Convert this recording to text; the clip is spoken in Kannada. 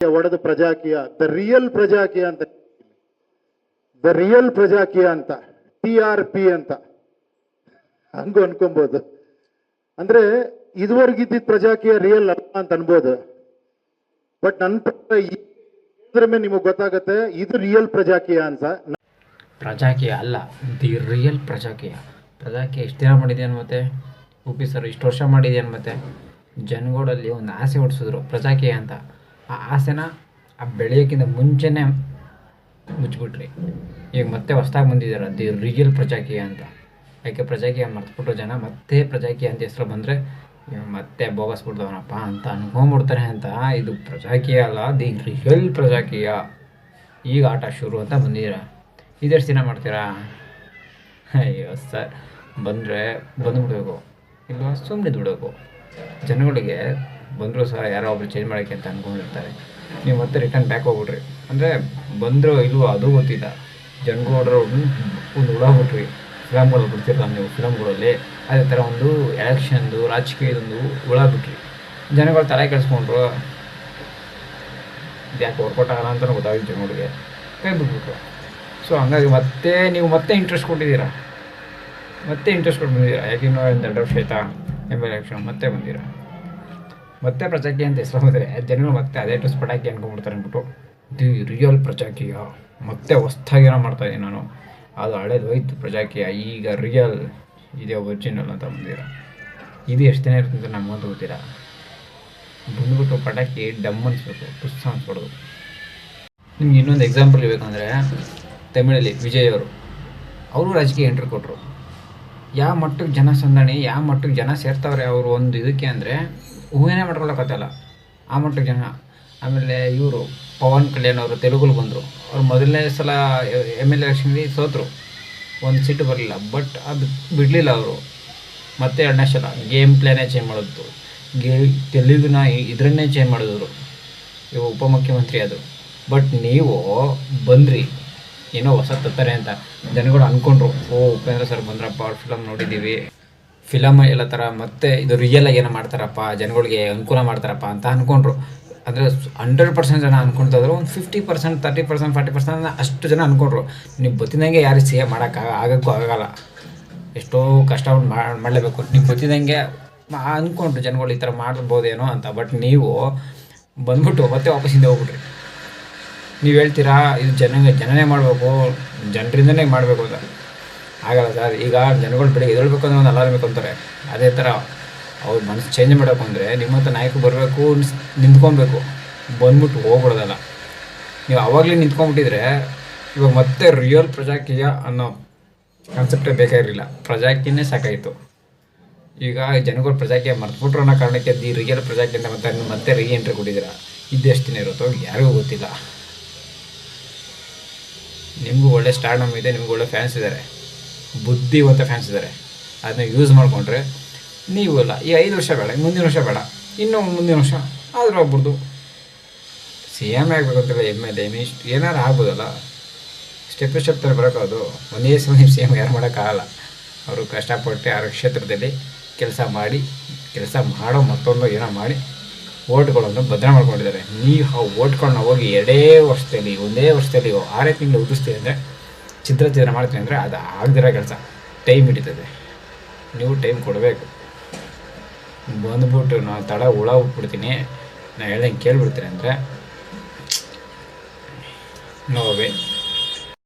ಒಡೆದ ಪ್ರಜಾಕೀಯ, ದ ರಿಯಲ್ ಪ್ರಜಾಕೀಯ ಅಂತ, ದ ರಿಯಲ್ ಪ್ರಜಾಕೀಯ ಅಂತ, TRP ಅಂತ ಹಂಗೂ ಅನ್ಕೊಬಹುದು. ಅಂದ್ರೆ ಇದುವರೆಗಿದ್ದ ಪ್ರಜಾಕೀಯ ರಿಯಲ್ ಅಲ್ಲ ಅಂತ ಅನ್ಬೋದು. ಬಟ್ ನನ್ನ ಪ್ರಕಾರ ಇದ್ರ ಮೇಲೆ ನಿಮಗೆ ಗೊತ್ತಾಗತ್ತೆ ಇದು ರಿಯಲ್ ಪ್ರಜಾಕೀಯ ಅಂತ. ಪ್ರಜಾಕೀಯ ಅಲ್ಲ, ದಿ ರಿಯಲ್ ಪ್ರಜಾಕೀಯ. ಪ್ರಜಾಕೀಯ ಎಷ್ಟು ದಿನ ಮಾಡಿದ್ಯಾನು ಮತ್ತೆ ಉಪಿ ಸರ್ ಇಷ್ಟು ವರ್ಷ ಮಾಡಿದ್ಯಾನು ಮತ್ತೆ ಜನಗಳಲ್ಲಿ ಒಂದು ಆಸೆ ಹೊಡ್ಸಿದ್ರು ಪ್ರಜಾಕೀಯ ಅಂತ. ಆ ಆಸೆನ ಆ ಬೆಳೆಯೋಕ್ಕಿಂತ ಮುಂಚೆನೇ ಮುಚ್ಚಿಬಿಟ್ರಿ. ಈಗ ಮತ್ತೆ ಹೊಸ್ದಾಗಿ ಬಂದಿದ್ದಾರೆ ದಿ ರಿಯಲ್ ಪ್ರಜಾಕೀಯ ಅಂತ. ಯಾಕೆ ಪ್ರಜಾಕೀಯ ಮರ್ತ್ಬಿಟ್ಟು ಜನ ಮತ್ತೆ ಪ್ರಜಾಕೀಯ ಅಂತ ಹೆಸರು ಬಂದರೆ ಮತ್ತೆ ಬೋಗಸ್ ಬಿಡ್ದವನಪ್ಪ ಅಂತ ಅನ್ಕೊಂಡ್ಬಿಡ್ತಾರೆ ಅಂತ. ಇದು ಪ್ರಜಾಕೀಯ ಅಲ್ಲ, ದಿ ರಿಯಲ್ ಪ್ರಜಾಕೀಯ. ಈಗ ಆಟ ಶುರು ಅಂತ ಬಂದಿದ್ದೀರಾ. ಇದೆಷ್ಟು ದಿನ ಮಾಡ್ತೀರಾ? ಅಯ್ಯೋ ಸರ್, ಬಂದರೆ ಬಂದುಬಿಡ್ಬೇಕು, ಇಲ್ಲ ಸುಮ್ಮನೆ ಬಿಡಬೇಕು. ಜನಗಳಿಗೆ ಬಂದರೂ ಸಹ ಯಾರೋ ಒಬ್ರು ಚೇಂಜ್ ಮಾಡೋಕ್ಕೆ ಅಂತ ಅಂದ್ಕೊಂಡಿರ್ತಾರೆ. ನೀವು ಮತ್ತೆ ರಿಟರ್ನ್ ಬ್ಯಾಕ್ ಹೋಗ್ಬಿಟ್ರಿ ಅಂದರೆ ಬಂದರೂ ಇಲ್ವೋ ಅದು ಗೊತ್ತಿಲ್ಲ. ಜನಗಳೋಡ್ರು ಒಂದು ಹುಳಾಗ್ಬಿಟ್ರಿ. ಫಿಲಮ್ಗಳು ಬಿಡ್ತಿರಲ್ಲ ನೀವು, ಫಿಲಮ್ಗಳಲ್ಲಿ ಅದೇ ಥರ ಒಂದು ಎಲೆಕ್ಷನ್ದು ರಾಜಕೀಯದೊಂದು ಹುಳಾಗ್ಬಿಟ್ರಿ. ಜನಗಳು ತಲೆ ಕೆಡಿಸ್ಕೊಂಡ್ರು. ಯಾಕೆ ವರ್ಕೌಟ್ ಆಗಲ್ಲ ಅಂತಲೂ ಗೊತ್ತಾಗಿತ್ತು ಜನಗಳಿಗೆ, ಕೈ ಬಿಟ್ಬಿಟ್ರು. ಸೊ ಹಂಗಾಗಿ ಮತ್ತೆ ನೀವು ಮತ್ತೆ ಇಂಟ್ರೆಸ್ಟ್ ಕೊಟ್ಟಿದ್ದೀರಾ, ಮತ್ತೆ ಇಂಟ್ರೆಸ್ಟ್ ಕೊಟ್ಟು ಬಂದಿದ್ದೀರಾ. ಯಾಕೆ ಇನ್ನೂ ದೊಡ್ಡ ವರ್ಷ ಆಯ್ತಾ ಎಲೆಕ್ಷನ್ ಮತ್ತೆ ಬಂದಿರಾ. ಮತ್ತೆ ಪ್ರಜಾಕೀಯ ಅಂತ ಹೆಸರು ಹೋದರೆ ಜನಗಳು ಮತ್ತೆ ಅದೇ ಟುಸ್ ಪಟಾಕಿ ಅನ್ಕೊಂಡ್ಬಿಡ್ತಾರೆ ಅಂದ್ಬಿಟ್ಟು ದಿ ರಿಯಲ್ ಪ್ರಜಾಕೀಯ ಮತ್ತೆ ಹೊಸ್ದಾಗೇನೋ ಮಾಡ್ತಾಯಿದ್ದೀನಿ ನಾನು. ಅದು ಹಳೇದು ಹೋಯ್ತು ಪ್ರಜಾಕೀಯ, ಈಗ ರಿಯಲ್ ಇದೇ ಒರಿಜಿನಲ್ ಅಂತ ಬಂದಿರ. ಇದು ಎಷ್ಟು ದಿನ ಇರುತ್ತೆ ಅಂತ ನಮಗಂತೂ ಗೊತ್ತಿಲ್ಲ. ಬಂದ್ಬಿಟ್ಟು ಪಟಾಕಿ ಡಮ್ ಅನಿಸ್ಬೇಕು, ಟುಸ್ ಅನ್ಸ್ಬಿಡೋದು. ನಿಮ್ಗೆ ಇನ್ನೊಂದು ಎಕ್ಸಾಂಪಲ್ ಇರಬೇಕಂದ್ರೆ ತಮಿಳಲ್ಲಿ ವಿಜಯ್ ಅವರು ರಾಜಕೀಯ ಎಂಟ್ರಿ ಕೊಟ್ಟರು. ಯಾವ ಮಟ್ಟಕ್ಕೆ ಜನ ಸಂದಣಿ, ಯಾವ ಮಟ್ಟಕ್ಕೆ ಜನ ಸೇರ್ತಾವ್ರೆ ಅವರು ಒಂದು ಇದಕ್ಕೆ ಅಂದರೆ ಊಹೆನೇ ಮಾಡ್ಕೊಳಕತ್ತಲ್ಲ ಆ ಮಟ್ಟಕ್ಕೆ ಜನ. ಆಮೇಲೆ ಇವರು ಪವನ್ ಕಲ್ಯಾಣ್ ಅವರು ತೆಲುಗಲ್ಲಿ ಬಂದರು. ಅವ್ರು ಮೊದಲನೇ ಸಲ ML ಎಲೆಕ್ಷನ್ಗೆ ಸೋತರು, ಒಂದು ಸೀಟು ಬರಲಿಲ್ಲ. ಬಟ್ ಅದು ಬಿಡಲಿಲ್ಲ ಅವರು. ಮತ್ತೆ ಎರಡನೇ ಸಲ ಗೇಮ್ ಪ್ಲೇನೇ ಚೇಂಜ್ ಮಾಡೋದು, ತೆಲುಗಿನ ಇದರನ್ನೇ ಚೇಂಜ್ ಮಾಡಿದ್ರು. ಇವು ಉಪಮುಖ್ಯಮಂತ್ರಿ ಅದು. ಬಟ್ ನೀವು ಬಂದ್ರಿ ಏನೋ ಹೊಸ ತತ್ತಾರೆ ಅಂತ ಜನಗಳು ಅಂದ್ಕೊಂಡ್ರು. ಉಪೇಂದ್ರ ಸರ್ ಬಂದ್ರಪ್ಪ, ಅವ್ರ ಫಿಲಮ್ ನೋಡಿದ್ದೀವಿ, ಫಿಲಮ್ ಎಲ್ಲ ಥರ ಮತ್ತೆ ಇದು ರಿಯಲಾಗಿ ಏನೋ ಮಾಡ್ತಾರಪ್ಪ, ಜನಗಳಿಗೆ ಅನುಕೂಲ ಮಾಡ್ತಾರಪ್ಪ ಅಂತ ಅಂದ್ಕೊಂಡ್ರು. ಅಂದರೆ 100% ಜನ ಅಂದ್ಕೊಳ್ತಾಯಿದ್ರು. ಒಂದು 50%, 30%, 40% ಅಷ್ಟು ಜನ ಅಂದ್ಕೊಂಡ್ರು. ನೀವು ಬತ್ತಿದಂಗೆ ಯಾರು ಸಿ ಎ ಆಗಕ್ಕೂ ಆಗಲ್ಲ, ಎಷ್ಟೋ ಕಷ್ಟಪಟ್ಟು ಮಾಡಲೇಬೇಕು. ನೀವು ಬತ್ತಿದಂಗೆ ಅಂದ್ಕೊಂಡ್ರು ಜನಗಳು ಈ ಥರ ಮಾಡ್ಬೋದೇನೋ ಅಂತ. ಬಟ್ ನೀವು ಬಂದ್ಬಿಟ್ಟು ಮತ್ತೆ ವಾಪಸ್ ಹಿಂದೆ ಹೋಗ್ಬಿಟ್ರಿ. ನೀವು ಹೇಳ್ತೀರಾ ಇದು ಜನನೇ ಮಾಡಬೇಕು, ಜನರಿಂದನೇ ಮಾಡಬೇಕು ಅಂತ. ಆಗಲ್ಲ ಸರ್. ಈಗ ಜನಗಳು ಬೆಳಿಗ್ಗೆ ಎದ್ದೇಳಬೇಕು ಅಂದರೆ ಒಂದು ಅಲಾರ್ಮ್ ಅಂತಾರೆ. ಅದೇ ಥರ ಅವ್ರ ಮನಸ್ಸು ಚೇಂಜ್ ಮಾಡೋಕು ಅಂದರೆ ನಿಮ್ಮಂಥ ನಾಯಕರು ಬರಬೇಕು, ನಿಂತ್ಕೊಬೇಕು, ಬಂದ್ಬಿಟ್ಟು ಹೋಗ್ಬಿಡೋದಲ್ಲ. ನೀವು ಆವಾಗಲೇ ನಿಂತ್ಕೊಂಡ್ಬಿಟ್ಟಿದ್ರೆ ಇವಾಗ ಮತ್ತೆ ರಿಯಲ್ ಪ್ರಜಾಕೀಯ ಅನ್ನೋ ಕಾನ್ಸೆಪ್ಟೇ ಬೇಕಾಗಿರಲಿಲ್ಲ, ಪ್ರಜಾಕೀಯನೇ ಸಾಕಾಯಿತು. ಈಗ ಜನಗಳು ಪ್ರಜಾಕೀಯ ಮರ್ತ್ಬಿಟ್ರು ಅನ್ನೋ ಕಾರಣಕ್ಕೆ ದಿ ರಿಯಲ್ ಪ್ರಜಾಕೀಯ ಅಂತ ಮತ್ತೆ ರೀ ಎಂಟ್ರಿ ಕೊಟ್ಟಿದ್ದೀರಾ. ಇದೆಷ್ಟು ದಿನ ಇರುತ್ತೋ ಯಾರಿಗೂ ಗೊತ್ತಿಲ್ಲ. ನಿಮಗೂ ಒಳ್ಳೆ ಸ್ಟಾರ್ಡಮ್ ಇದೆ, ನಿಮ್ಗೆ ಒಳ್ಳೆ ಫ್ಯಾನ್ಸ್ ಇದ್ದಾರೆ, ಬುದ್ಧಿವಂತ ಫ್ಯಾನ್ಸ್ ಇದ್ದಾರೆ. ಅದನ್ನ ಯೂಸ್ ಮಾಡಿಕೊಂಡ್ರೆ ನೀವು ಇಲ್ಲ ಈ 5 ವರ್ಷ ಬೇಡ, ಮುಂದಿನ ವರ್ಷ ಬೇಡ, ಇನ್ನೂ ಮುಂದಿನ ವರ್ಷ ಆದರೂ ಆಗ್ಬಿಡ್ದು. CM ಆಗಬೇಕಂತಿಲ್ಲ, MLA ಮಿನಿಸ್ಟ್ ಏನಾರು ಆಗ್ಬೋದಲ್ಲ. ಸ್ಟೆಪ್ ಥರ ಬರೋಕ್ಕಾಗೋದು. ಒಂದೇ ಸಲ ನೀವು CM ಯಾರು ಮಾಡೋಕ್ಕಾಗಲ್ಲ. ಅವರು ಕಷ್ಟಪಟ್ಟು ಆ ಕ್ಷೇತ್ರದಲ್ಲಿ ಕೆಲಸ ಮಾಡೋ ಮತ್ತೊಂದು ಏನೋ ಮಾಡಿ ಓಟ್ಗಳನ್ನು ಭದ್ರ ಮಾಡ್ಕೊಂಡಿದ್ದಾರೆ. ನೀವು ಆ ಓಟ್ಗಳನ್ನ ಹೋಗಿ ಒಂದೇ ವರ್ಷದಲ್ಲಿ 6 ತಿಂಗಳು ಉದಿಸ್ತೀವಿ ಅಂದರೆ ಚಿತ್ರ ಮಾಡ್ತೀನಿ ಅಂದರೆ ಅದು ಆಗದಿರೋ ಕೆಲಸ. ಟೈಮ್ ಹಿಡಿತದೆ, ನೀವು ಟೈಮ್ ಕೊಡಬೇಕು. ಬಂದ್ಬಿಟ್ಟು ನಾವು ತಡ ಹುಳ ಬಿಟ್ಬಿಡ್ತೀನಿ, ನಾನು ಹೇಳ್ದಂಗೆ ಕೇಳಿಬಿಡ್ತೀನಿ ಅಂದರೆ ನೋವೇ.